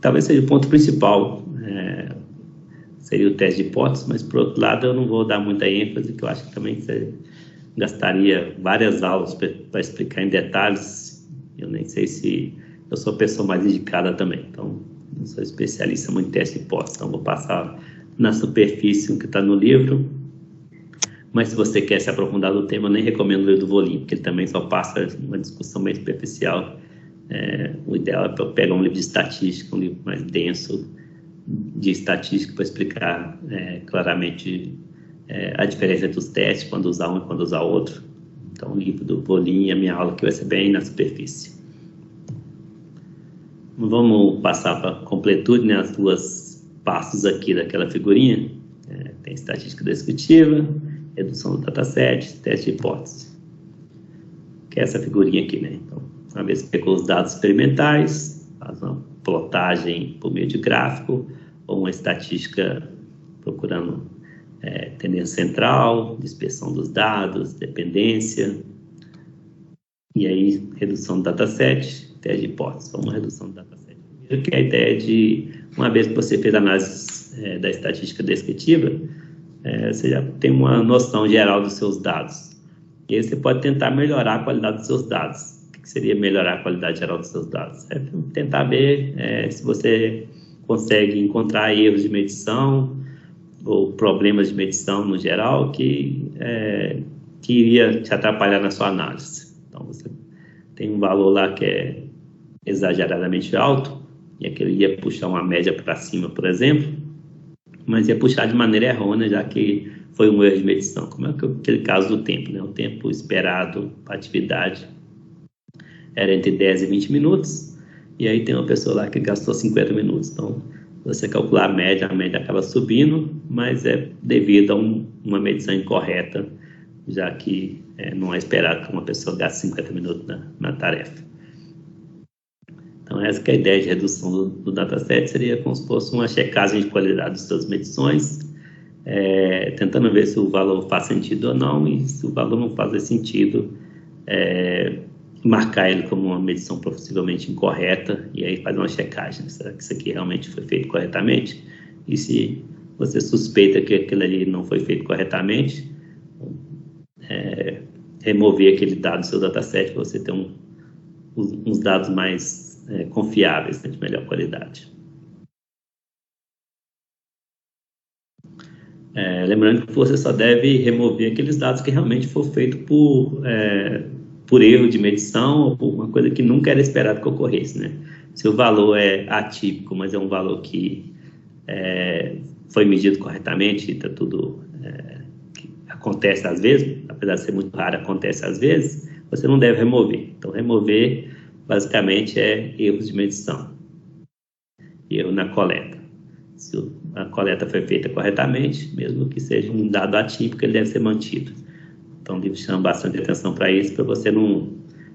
talvez seja o ponto principal, seria o teste de hipótese, mas, por outro lado, eu não vou dar muita ênfase, que eu acho que também você gastaria várias aulas para explicar em detalhes. Eu nem sei se eu sou a pessoa mais indicada também, então não sou especialista muito em teste de hipótese, então vou passar na superfície o que está no livro. Mas se você quer se aprofundar no tema, eu nem recomendo ler do Volin, porque ele também só passa uma discussão meio superficial. O ideal é pegar um livro de estatística, um livro mais denso de estatística, para explicar claramente a diferença entre os testes, quando usar um e quando usar outro. Então, o livro do Volin, a minha aula que vai ser bem na superfície. Vamos passar para a completude, né? As duas passos aqui daquela figurinha. Tem estatística descritiva, redução do dataset, teste de hipótese. Que é essa figurinha aqui, né? Então, uma vez que pegou os dados experimentais, faz uma plotagem por meio de gráfico, ou uma estatística procurando tendência central, dispersão dos dados, dependência, e aí redução do dataset, teste de hipótese. Vamos redução do dataset. Primeiro, que é a ideia de, uma vez que você fez a análise da estatística descritiva, você já tem uma noção geral dos seus dados. E aí você pode tentar melhorar a qualidade dos seus dados. O que seria melhorar a qualidade geral dos seus dados? É tentar ver se você consegue encontrar erros de medição ou problemas de medição no geral que iria te atrapalhar na sua análise. Então, você tem um valor lá que é exageradamente alto, e aquele ia puxar uma média para cima, por exemplo, mas ia puxar de maneira errônea, já que foi um erro de medição, como é aquele caso do tempo, né? O tempo esperado para a atividade era entre 10 e 20 minutos, e aí tem uma pessoa lá que gastou 50 minutos. Então, você calcular a média acaba subindo, mas é devido a uma medição incorreta, já que não é esperado que uma pessoa gaste 50 minutos na tarefa. Então, essa que é a ideia de redução do dataset, seria como se fosse uma checagem de qualidade das suas medições, tentando ver se o valor faz sentido ou não, e se o valor não faz sentido, marcar ele como uma medição possivelmente incorreta, e aí fazer uma checagem. Será que isso aqui realmente foi feito corretamente? E se você suspeita que aquilo ali não foi feito corretamente, remover aquele dado do seu dataset para você ter uns dados mais confiáveis, de melhor qualidade. Lembrando que você só deve remover aqueles dados que realmente for feito por erro de medição ou por uma coisa que nunca era esperado que ocorresse, né? Se o valor é atípico, mas é um valor que foi medido corretamente, está tudo que acontece às vezes, apesar de ser muito raro, acontece às vezes, você não deve remover. Então, remover basicamente é erros de medição, erro na coleta. Se a coleta foi feita corretamente, mesmo que seja um dado atípico, ele deve ser mantido. Então, o livro chama bastante atenção para isso, para você não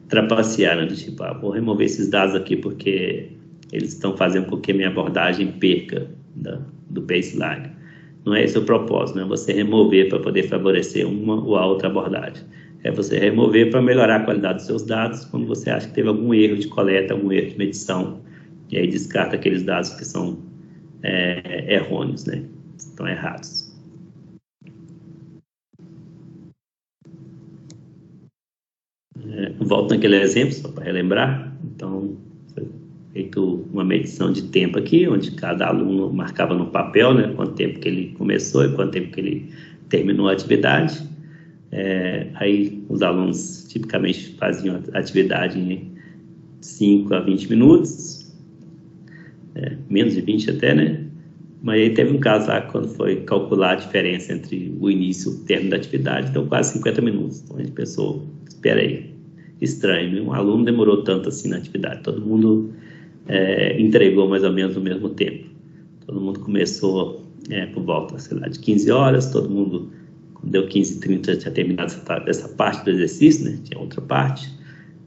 trapacear, né? Tipo, vou remover esses dados aqui porque eles estão fazendo com que minha abordagem perca do baseline. Não é esse o propósito, não é você remover para poder favorecer uma ou a outra abordagem. É você remover para melhorar a qualidade dos seus dados quando você acha que teve algum erro de coleta, algum erro de medição, e aí descarta aqueles dados que são errôneos, né? Estão errados. Volto naquele exemplo, só para relembrar. Então, foi feito uma medição de tempo aqui, onde cada aluno marcava no papel, né, quanto tempo que ele começou e quanto tempo que ele terminou a atividade. Aí os alunos tipicamente faziam a atividade em 5 a 20 minutos, menos de 20 até, né? Mas aí teve um caso lá quando foi calcular a diferença entre o início e o término da atividade, deu quase 50 minutos. Então a gente pensou, espera aí, estranho, um aluno demorou tanto assim na atividade, todo mundo entregou mais ou menos no mesmo tempo. Todo mundo começou por volta, sei lá, de 15 horas, todo mundo, quando deu 15h30, já tinha terminado essa parte do exercício, né? Tinha outra parte.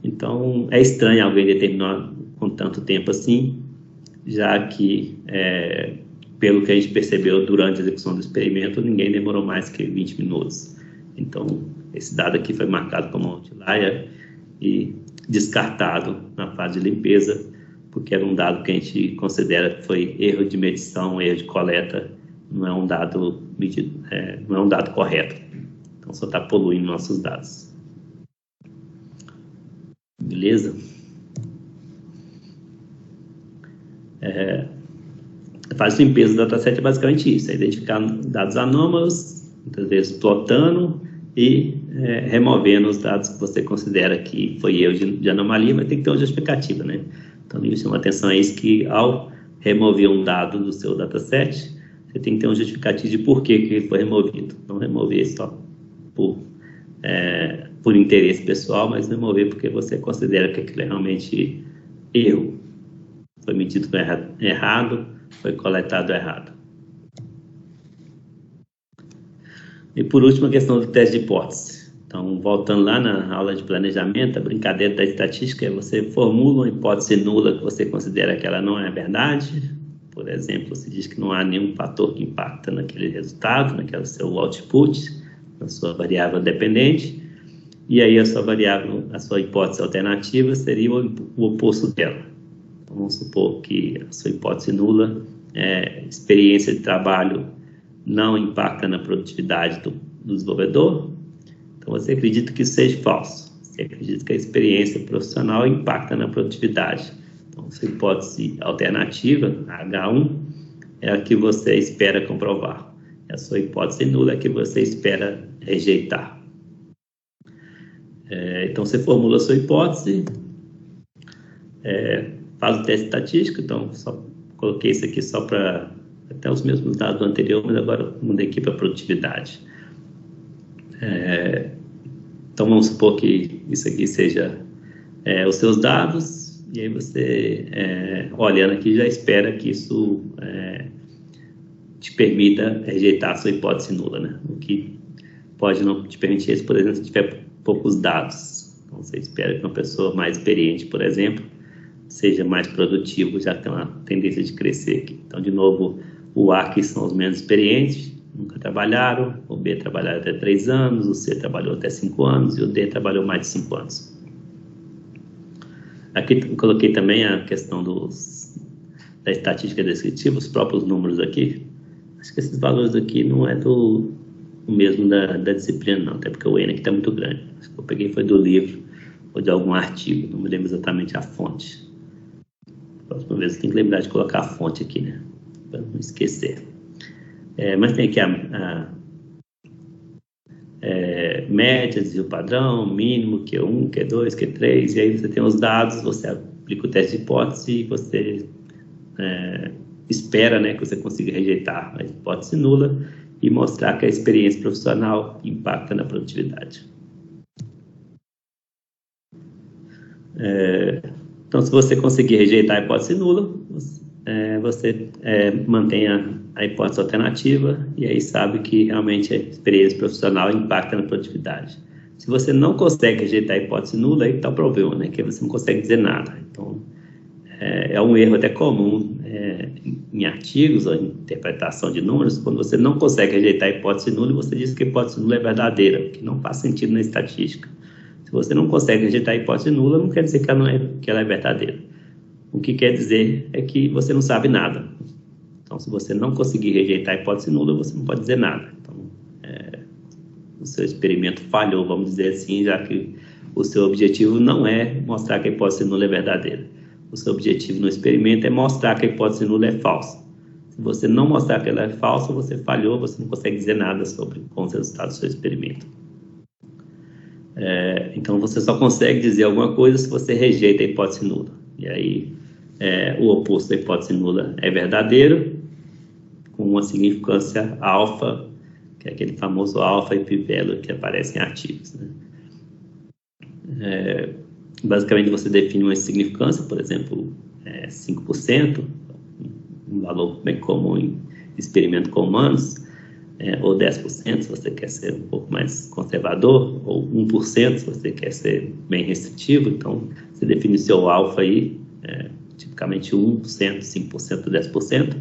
Então, é estranho alguém determinar com tanto tempo assim, já que, pelo que a gente percebeu durante a execução do experimento, ninguém demorou mais que 20 minutos. Então, esse dado aqui foi marcado como outlier e descartado na fase de limpeza, porque era um dado que a gente considera que foi erro de medição, erro de coleta, não é um dado medido, não é um dado correto. Então, só está poluindo nossos dados. Beleza? A fase de limpeza do dataset é basicamente isso, é identificar dados anômalos, muitas vezes plotando e removendo os dados que você considera que foi erro de anomalia, mas tem que ter uma justificativa, né? Então, eu chamo a atenção a isso, que ao remover um dado do seu dataset, você tem que ter um justificativo de por que ele foi removido. Não remover só por interesse pessoal, mas remover porque você considera que aquilo é realmente erro. Foi medido errado, foi coletado errado. E por último, a questão do teste de hipótese. Então, voltando lá na aula de planejamento, a brincadeira da estatística é você formula uma hipótese nula que você considera que ela não é verdade. Por exemplo, você diz que não há nenhum fator que impacta naquele resultado, naquele seu output, na sua variável dependente. E aí a sua hipótese alternativa seria o oposto dela. Então, vamos supor que a sua hipótese nula experiência de trabalho não impacta na produtividade do desenvolvedor. Então, você acredita que isso seja falso. Você acredita que a experiência profissional impacta na produtividade. Então, sua hipótese alternativa, H1, é a que você espera comprovar. A sua hipótese nula é a que você espera rejeitar. Então, você formula a sua hipótese, faz o teste estatístico. Então, só coloquei isso aqui só para até os mesmos dados do anterior, mas agora mudei aqui para produtividade. Então, vamos supor que isso aqui seja os seus dados, e aí você, olhando aqui, já espera que isso te permita rejeitar a sua hipótese nula, né? O que pode não te permitir isso, por exemplo, se tiver poucos dados. Então, você espera que uma pessoa mais experiente, por exemplo, seja mais produtivo, já tem uma tendência de crescer aqui. Então, de novo, o A aqui são os menos experientes, nunca trabalharam, o B trabalhou até 3 anos, o C trabalhou até 5 anos e o D trabalhou mais de 5 anos. Aqui eu coloquei também a questão da estatística descritiva, os próprios números aqui. Acho que esses valores aqui não é o mesmo da disciplina, não, até porque o N aqui está muito grande. Acho que eu peguei foi do livro ou de algum artigo, não me lembro exatamente a fonte. Próxima vez eu tenho que lembrar de colocar a fonte aqui, né? Para não esquecer. Mas tem aqui média, desvio padrão, mínimo, Q1, Q2, Q3, e aí você tem os dados, você aplica o teste de hipótese e você espera, né, que você consiga rejeitar a hipótese nula e mostrar que a experiência profissional impacta na produtividade. Então, se você conseguir rejeitar a hipótese nula, você mantém a hipótese alternativa e aí sabe que realmente a experiência profissional impacta na produtividade. Se você não consegue rejeitar a hipótese nula, aí está o problema, né? Que você não consegue dizer nada. Então, é um erro até comum em artigos ou em interpretação de números, quando você não consegue rejeitar a hipótese nula e você diz que a hipótese nula é verdadeira, que não faz sentido na estatística. Se você não consegue rejeitar a hipótese nula, não quer dizer que ela é verdadeira. O que quer dizer é que você não sabe nada. Então, se você não conseguir rejeitar a hipótese nula, você não pode dizer nada. Então, o seu experimento falhou, vamos dizer assim, já que o seu objetivo não é mostrar que a hipótese nula é verdadeira. O seu objetivo no experimento é mostrar que a hipótese nula é falsa. Se você não mostrar que ela é falsa, você falhou, você não consegue dizer nada com os resultados do seu experimento. Então, você só consegue dizer alguma coisa se você rejeita a hipótese nula. E aí, o oposto da hipótese nula é verdadeiro, com uma significância alfa, que é aquele famoso alfa e p-value que aparece em artigos, né? Basicamente, você define uma significância, por exemplo, 5%, um valor bem comum em experimento com humanos, ou 10% se você quer ser um pouco mais conservador, ou 1% se você quer ser bem restritivo. Então, você define o seu alfa aí, tipicamente 1%, 5%, 10%.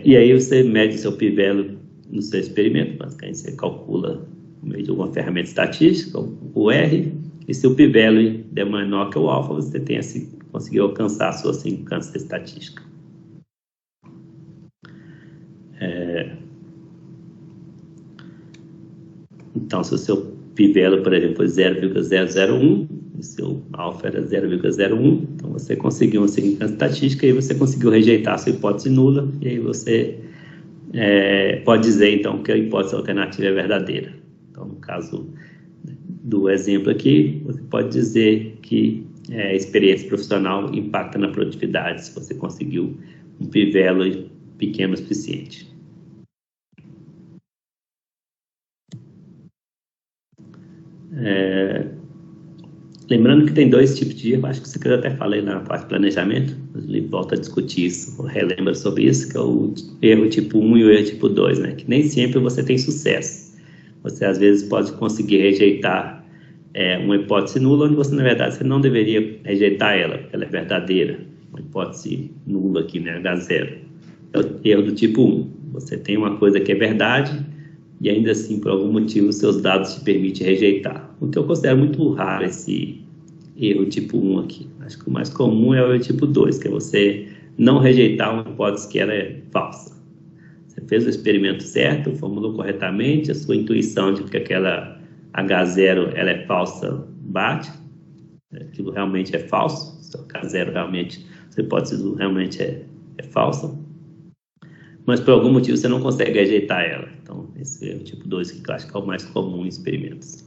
E aí você mede o seu p-value no seu experimento, basicamente você calcula por meio de alguma ferramenta estatística, o R, e se o p-value der menor que o alfa, você tem essa conseguiu alcançar a sua significância estatística. Então, se o seu p-value, por exemplo, foi 0,001, o seu alfa era 0,01, então você conseguiu uma significância estatística e você conseguiu rejeitar a sua hipótese nula, e aí você pode dizer, então, que a hipótese alternativa é verdadeira. Então, no caso do exemplo aqui, você pode dizer que a experiência profissional impacta na produtividade se você conseguiu um p-value pequeno o suficiente. Lembrando que tem dois tipos de erro, acho que isso aqui eu até falei na parte de planejamento, mas ele volta a discutir isso, relembra sobre isso, que é o erro tipo 1 e o erro tipo 2, né? Que nem sempre você tem sucesso. Você às vezes pode conseguir rejeitar uma hipótese nula, onde você, na verdade, você não deveria rejeitar ela, porque ela é verdadeira. Uma hipótese nula aqui, né? H0. É o erro do tipo 1. Você tem uma coisa que é verdade, e ainda assim, por algum motivo, seus dados te permitem rejeitar. O que eu considero muito raro esse erro tipo 1 aqui. Acho que o mais comum é o erro tipo 2, que é você não rejeitar uma hipótese que ela é falsa. Você fez o experimento certo, formulou corretamente, a sua intuição de que aquela H0 ela é falsa bate, aquilo realmente é falso, seu H0 realmente, sua hipótese realmente é falsa, mas por algum motivo você não consegue rejeitar ela. Então, esse é o tipo 2 que eu acho que é o mais comum em experimentos.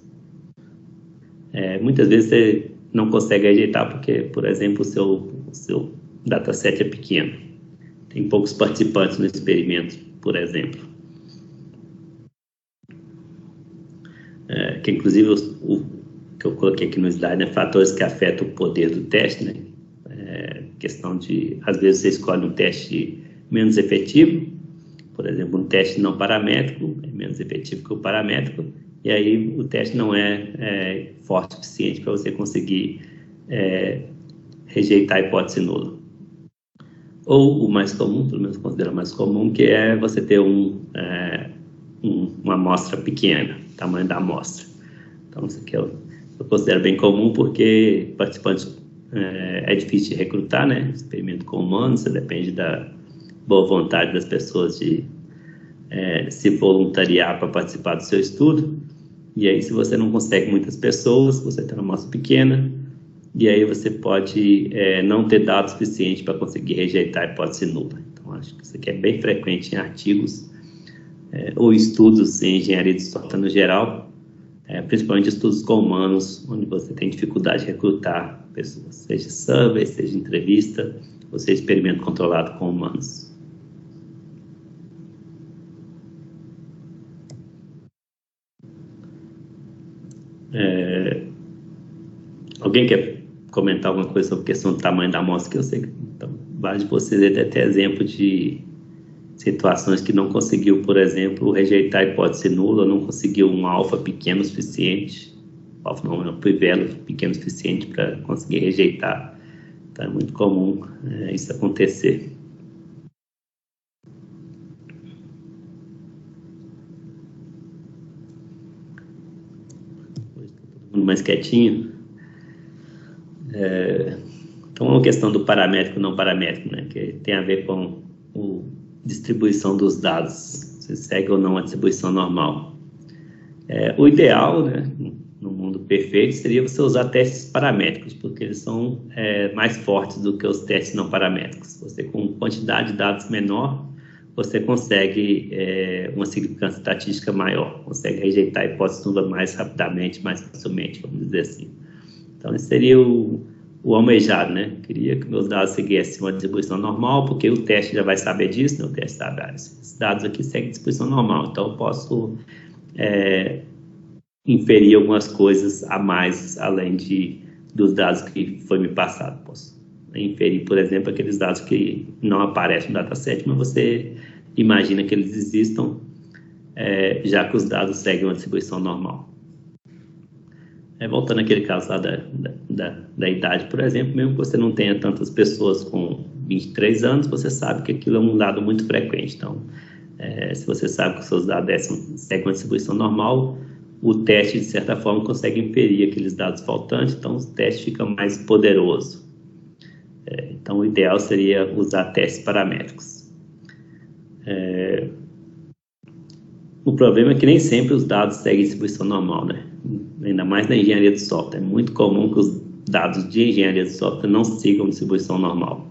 Muitas vezes você não consegue rejeitar porque, por exemplo, o seu dataset é pequeno. Tem poucos participantes no experimento, por exemplo. Que inclusive o que eu coloquei aqui no slide, né, fatores que afetam o poder do teste, né? Questão de, às vezes você escolhe um teste menos efetivo, por exemplo, um teste não paramétrico é menos efetivo que o paramétrico, e aí o teste não é forte o suficiente para você conseguir rejeitar a hipótese nula. Ou o mais comum, pelo menos considero mais comum, que é você ter uma amostra pequena, tamanho da amostra. Então, isso aqui eu considero bem comum porque participantes é difícil de recrutar, né? Experimento com humanos, você depende da boa vontade das pessoas de se voluntariar para participar do seu estudo. E aí, se você não consegue muitas pessoas, você tem uma amostra pequena, e aí você pode não ter dados suficientes para conseguir rejeitar a hipótese nula. Então, acho que isso aqui é bem frequente em artigos ou estudos em engenharia de software no geral, principalmente estudos com humanos, onde você tem dificuldade de recrutar pessoas, seja survey, seja entrevista, ou seja experimento controlado com humanos. Alguém quer comentar alguma coisa sobre a questão do tamanho da amostra? Que eu sei que então, vários de vocês devem ter exemplo de situações que não conseguiu, por exemplo, rejeitar a hipótese nula, não conseguiu um alfa pequeno o suficiente, alfa não, um p-value pequeno o suficiente para conseguir rejeitar. Então é muito comum isso acontecer. Hoje está todo mundo mais quietinho. Então é uma questão do paramétrico e não paramétrico, né, que tem a ver com a distribuição dos dados, se segue ou não a distribuição normal. O ideal, né, no mundo perfeito, seria você usar testes paramétricos, porque eles são mais fortes do que os testes não paramétricos. Você, com quantidade de dados menor, você consegue uma significância estatística maior, consegue rejeitar a hipótese nula mais rapidamente, mais facilmente, vamos dizer assim. Então, esse seria o almejado, né? Queria que meus dados seguissem uma distribuição normal, porque o teste já vai saber disso, né? O teste sabe, esses dados aqui seguem distribuição normal, então eu posso inferir algumas coisas a mais, além dos dados que foi me passado. Posso inferir, por exemplo, aqueles dados que não aparecem no dataset, mas você imagina que eles existam, já que os dados seguem uma distribuição normal. Voltando àquele caso lá da idade, por exemplo, mesmo que você não tenha tantas pessoas com 23 anos, você sabe que aquilo é um dado muito frequente. Então, se você sabe que os seus dados seguem uma distribuição normal, o teste, de certa forma, consegue inferir aqueles dados faltantes, então o teste fica mais poderoso. Então, o ideal seria usar testes paramétricos. O problema é que nem sempre os dados seguem distribuição normal, né? Ainda mais na engenharia de software. É muito comum que os dados de engenharia de software não sigam distribuição normal.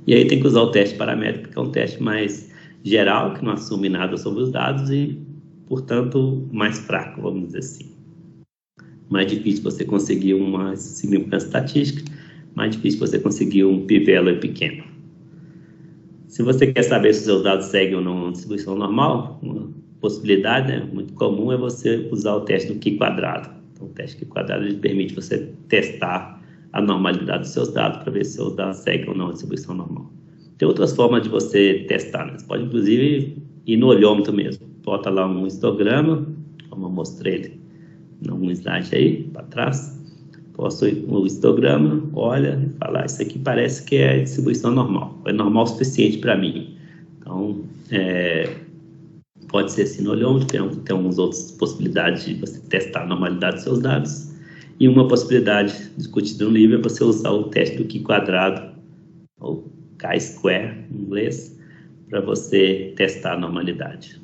E aí tem que usar o teste paramétrico, que é um teste mais geral, que não assume nada sobre os dados e, portanto, mais fraco, vamos dizer assim. Mais difícil você conseguir uma significância estatística, mais difícil você conseguir um p-value pequeno. Se você quer saber se os seus dados seguem ou não a distribuição normal, uma possibilidade, né, muito comum é você usar o teste do Q-quadrado. Então, o teste Q-quadrado ele permite você testar a normalidade dos seus dados para ver se os seus dados seguem ou não a distribuição normal. Tem outras formas de você testar, né? Você pode, inclusive, ir no olhômetro mesmo. Bota lá um histograma, como eu mostrei num slide aí, para trás. Posto o histograma, olha e fala, isso aqui parece que é distribuição normal. É normal o suficiente para mim. Então, pode ser assim no olhômetro, tem algumas outras possibilidades de você testar a normalidade dos seus dados. E uma possibilidade discutida no livro é você usar o teste do Q-quadrado, ou Chi-square em inglês, para você testar a normalidade.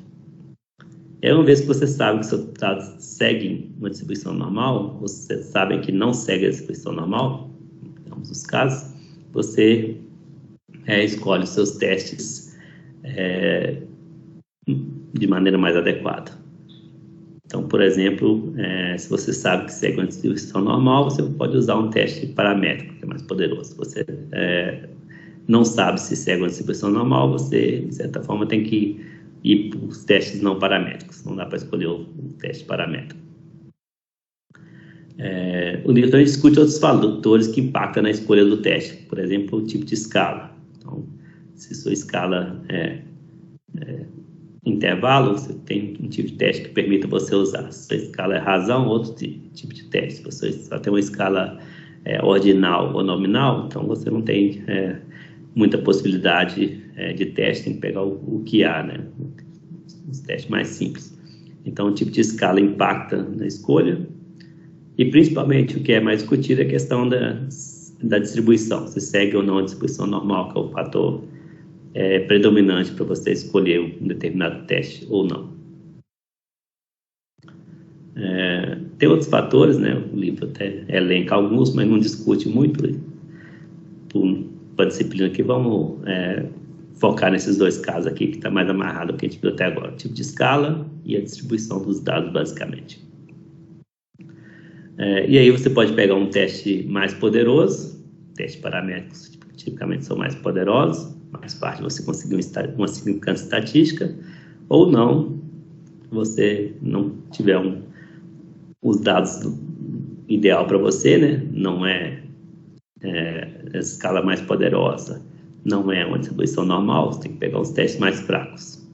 E aí, uma vez que você sabe que seus dados seguem uma distribuição normal, você sabe que não segue a distribuição normal, em ambos os casos, você escolhe os seus testes de maneira mais adequada. Então, por exemplo, se você sabe que segue uma distribuição normal, você pode usar um teste paramétrico, que é mais poderoso. Se você não sabe se segue uma distribuição normal, você, de certa forma, tem que ir para os testes não paramétricos. Não dá para escolher o teste paramétrico. O livro também discute outros fatores que impactam na escolha do teste. Por exemplo, o tipo de escala. Então, se sua escala é intervalo, você tem um tipo de teste que permita você usar. Se sua escala é razão, outro tipo de teste. Se você só tem uma escala ordinal ou nominal, então você não tem muita possibilidade de teste, tem que pegar o que há, né? Os testes mais simples. Então, o tipo de escala impacta na escolha e, principalmente, o que é mais discutido é a questão da distribuição, se segue ou não a distribuição normal, que é o fator predominante para você escolher um determinado teste ou não. Tem outros fatores, né? O livro até elenca alguns, mas não discute muito. Para a disciplina aqui, vamos focar nesses dois casos aqui, que está mais amarrado ao que a gente viu até agora. O tipo de escala e a distribuição dos dados, basicamente. E aí você pode pegar um teste mais poderoso, testes paramétricos tipicamente são mais poderosos, mais fácil de você conseguir uma significância estatística, ou não, você não tiver os dados ideal para você, né? Não é a escala mais poderosa, não é uma distribuição normal, você tem que pegar os testes mais fracos.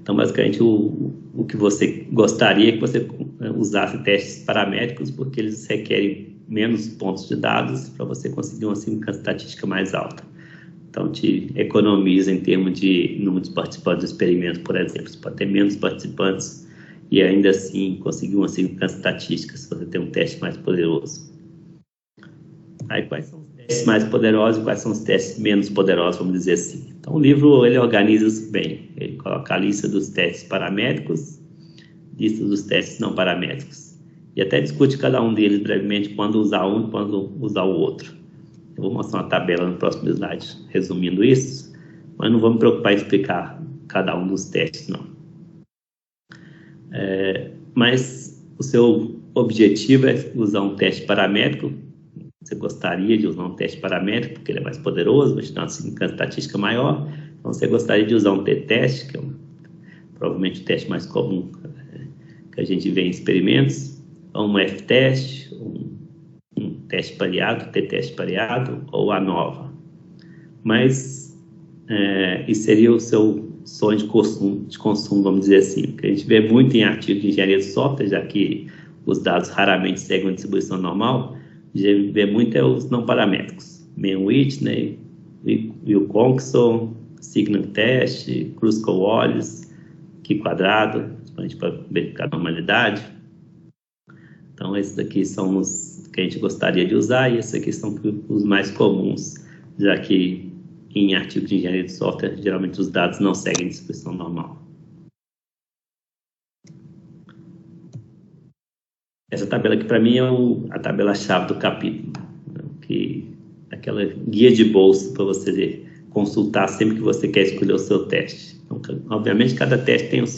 Então, basicamente, o que você gostaria é que você usasse testes paramétricos, porque eles requerem menos pontos de dados para você conseguir uma significância estatística mais alta. Então, te economiza em termos de número de participantes do experimento, por exemplo. Você pode ter menos participantes e ainda assim conseguir uma significância estatística se você tem um teste mais poderoso. Aí, quais são os testes mais poderosos e quais são os testes menos poderosos, vamos dizer assim. Então, o livro ele organiza isso bem. Ele coloca a lista dos testes paramétricos, lista dos testes não paramétricos. E até discute cada um deles brevemente, quando usar um e quando usar o outro. Eu vou mostrar uma tabela no próximo slide, resumindo isso, mas não vou me preocupar em explicar cada um dos testes, não. Mas o seu objetivo é usar um teste paramétrico. Você gostaria de usar um teste paramétrico, porque ele é mais poderoso, vai te dar uma significância estatística maior. Então, você gostaria de usar um t-teste, que é provavelmente o teste mais comum que a gente vê em experimentos, ou um f-teste, um teste pareado, t-teste pareado, ou ANOVA. Mas isso seria o seu sonho de consumo, vamos dizer assim, que a gente vê muito em artigos de engenharia de software, já que os dados raramente seguem uma distribuição normal, a gente vê muito os não paramétricos, Mann-Whitney, Wilcoxon, Signal Test, Kruskal-Wallis, Q-quadrado, principalmente para verificar a normalidade. Então, esses aqui são os que a gente gostaria de usar, e esses aqui são os mais comuns, já que em artigos de engenharia de software, geralmente os dados não seguem distribuição normal. Essa tabela aqui, para mim, é a tabela-chave do capítulo, né? Aquela guia de bolso para você consultar sempre que você quer escolher o seu teste. Então, obviamente, cada teste tem os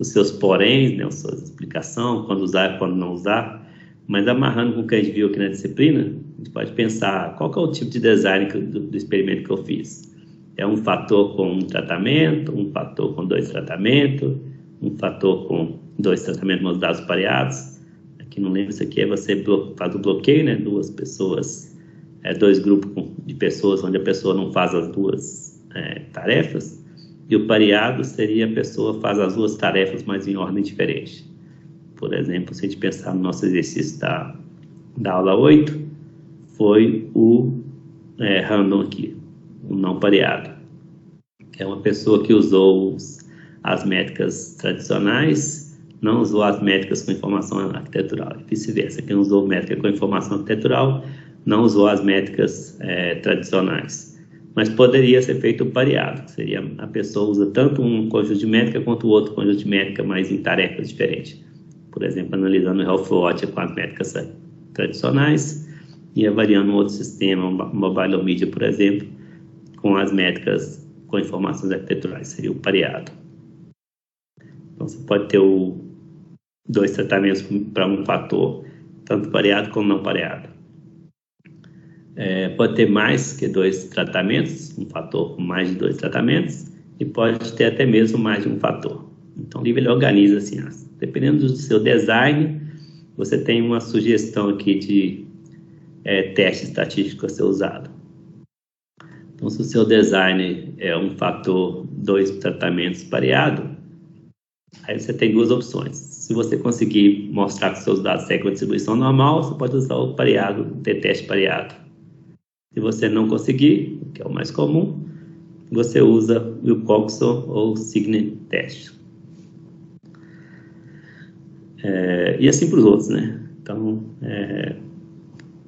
seus poréns, né, a sua explicação, quando usar e quando não usar, mas amarrando com o que a gente viu aqui na disciplina, a gente pode pensar qual que é o tipo de design do experimento que eu fiz. É um fator com um tratamento, um fator com 2 tratamentos, um fator com 2 tratamentos nos dados pareados. Aqui não lembro, isso aqui é você faz o bloqueio, né, 2 pessoas, 2 grupos de pessoas onde a pessoa não faz as 2 tarefas, e o pareado seria a pessoa faz as 2 tarefas, mas em ordem diferente. Por exemplo, se a gente pensar no nosso exercício da aula 8, foi o random aqui, o não pareado, que é uma pessoa que usou as métricas tradicionais, não usou as métricas com informação arquitetural, e vice-versa. Quem usou métrica com informação arquitetural não usou as métricas tradicionais. Mas poderia ser feito o pareado, que seria a pessoa usa tanto um conjunto de métrica quanto o outro conjunto de métrica, mas em tarefas diferentes. Por exemplo, analisando o Health Watch com as métricas tradicionais e avaliando um outro sistema, Mobile Media, por exemplo, com as métricas com informações arquiteturais, seria o pareado. Então, você pode ter 2 tratamentos para um fator, tanto pareado como não pareado. Pode ter mais que 2 tratamentos, um fator com mais de 2 tratamentos, e pode ter até mesmo mais de um fator. Então, o livro ele organiza assim, dependendo do seu design, você tem uma sugestão aqui de teste estatístico a ser usado. Então, se o seu design é um fator 2 tratamentos pareado, aí você tem 2 opções. Se você conseguir mostrar que seus dados seguem a distribuição normal, você pode usar o pareado, o t-teste pareado. Se você não conseguir, que é o mais comum, você usa o Wilcoxon ou o Signe teste. E assim para os outros, né? Então,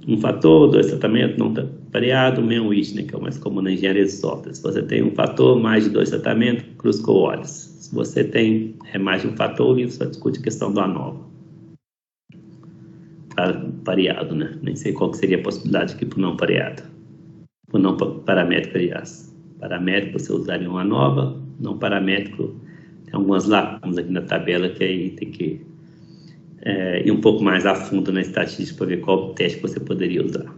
um fator, 2 tratamentos, não pareado, meio-Whitney, que é o mais comum na engenharia de software. Se você tem um fator, mais de 2 tratamentos, Kruskal-Wallis. Se você tem mais de um fator, o livro só discute a questão do ANOVA. Pareado, né? Nem sei qual que seria a possibilidade aqui para o não pareado. Para o não paramétrico, aliás. Paramétrico, você usaria uma ANOVA. Não paramétrico, tem algumas lacunas aqui na tabela que aí tem que ir um pouco mais a fundo na estatística para ver qual teste você poderia usar.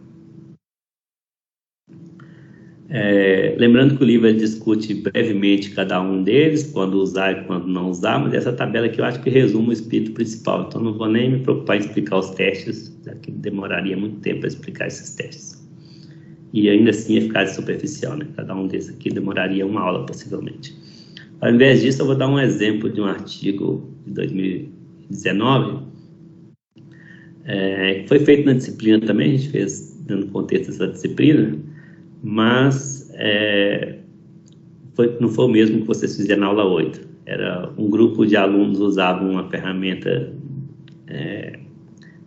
Lembrando que o livro discute brevemente cada um deles, quando usar e quando não usar, mas essa tabela aqui eu acho que resume o espírito principal, então não vou nem me preocupar em explicar os testes, já que demoraria muito tempo para explicar esses testes. E ainda assim ia ficar superficial, né? Cada um desses aqui demoraria uma aula, possivelmente. Ao invés disso, eu vou dar um exemplo de um artigo de 2019, que foi feito na disciplina também, a gente fez no contexto dessa disciplina, mas não foi o mesmo que vocês fizeram na aula 8. Era um grupo de alunos usavam uma ferramenta,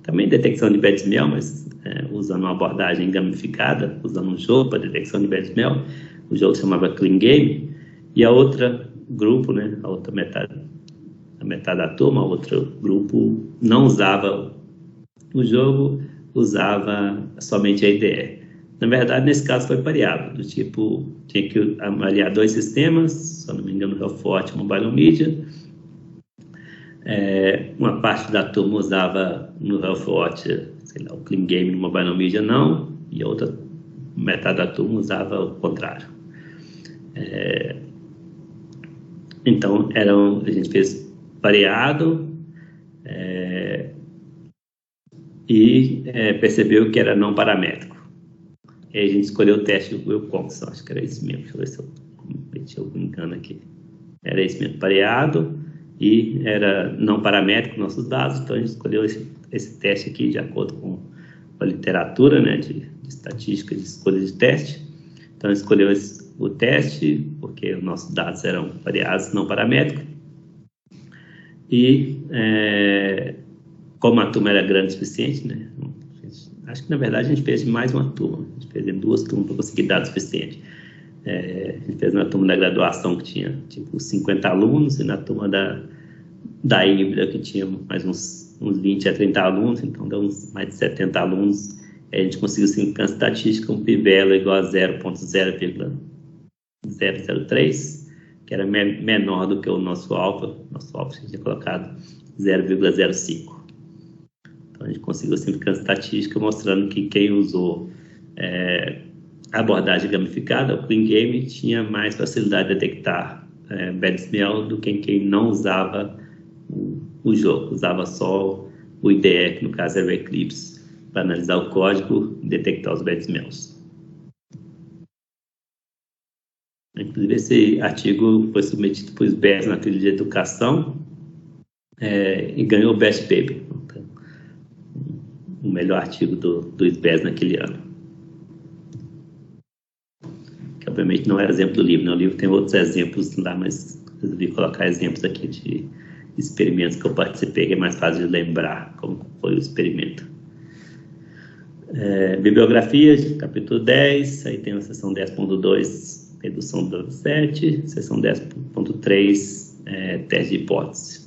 também detecção de pé de mel, mas usando uma abordagem gamificada, usando um jogo para detecção de pé de mel. O jogo se chamava Clean Game, e a outra grupo, né, a outra metade da turma, o outro grupo não usava o jogo, usava somente a IDE. Na verdade, nesse caso foi pareado, do tipo, tinha que avaliar 2 sistemas, se eu não me engano, o Health Watch e o Mobile Media. Uma parte da turma usava no Health Watch, sei lá, o Clean Game, no Mobile Media não, e a outra metade da turma usava o contrário. Então, a gente fez pareado e percebeu que era não paramétrico. E aí a gente escolheu o teste do Wilcoxon, acho que era esse mesmo. Deixa eu ver se eu cometi algum engano aqui. Era esse mesmo, pareado, e era não paramétrico nossos dados, então a gente escolheu esse teste aqui de acordo com a literatura, né, de estatística de escolha de teste. Então, escolheu o teste, porque os nossos dados eram pareados, não paramétricos. E, como a turma era grande o suficiente, né, Acho que, na verdade, a gente fez mais uma turma. A gente fez em 2 turmas para conseguir dados suficientes. A gente fez uma turma da graduação que tinha, tipo, 50 alunos, e na turma da híbrida que tinha mais uns 20 a 30 alunos, então deu uns mais de 70 alunos. A gente conseguiu simplificar a estatística, um p-value igual a 0.003, que era menor do que o nosso alfa. Nosso alfa a gente tinha colocado 0,05. Então a gente conseguiu simplificar a estatística, mostrando que quem usou a abordagem gamificada, o Clean Game, tinha mais facilidade de detectar bad smell do que quem não usava o jogo, usava só o IDE, que no caso era o Eclipse, para analisar o código e detectar os bad smells. Inclusive, esse artigo foi submetido para o SBES na trilha de educação e ganhou o Best Paper, então, o melhor artigo do SBES naquele ano. Que obviamente não era exemplo do livro, né? O livro tem outros exemplos lá, mas resolvi colocar exemplos aqui de experimentos que eu participei, que é mais fácil de lembrar como foi o experimento. Bibliografia, capítulo 10, aí tem a seção 10.2, redução do dataset, seção 10.3, teste de hipótese.